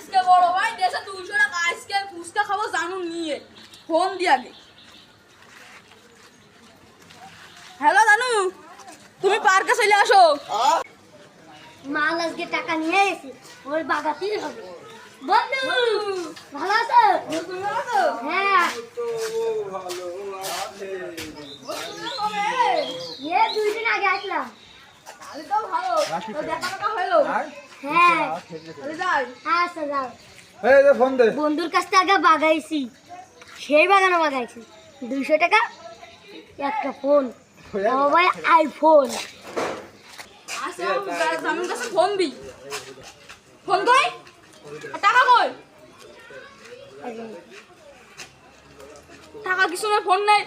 আজকে বড় ভাই দেশে 200 টাকা আজকে ফুচকা খাবো জানু নিয়ে ফোন দি আগে। হ্যালো জানু, তুমি পার্কে চলে আসো। মাল আজকে টাকা নিয়ে এসেছি, ওর বাগাতেই হবে। বন্ধু ভালো আছো? তুমি ভালো আছো? হ্যাঁ, এ 2 দিন আগে আসলাম। তাহলে তো ভালো, তো দেখা টাকা হলো। হ্যাঁ, তাহলে যাই। আচ্ছা যাও। এই যে ফোন দে। বন্ধুর কাছ থেকে আগে বাগাইছি, সেই বাগানো বাগাইছি। 200 টাকা একটা ফোন, ও ভাই আইফোন। আচ্ছা জানুর কাছে ফোন দি। ফোন কই? আর টাকা কই? টাকা কিছু না, ফোন নাই।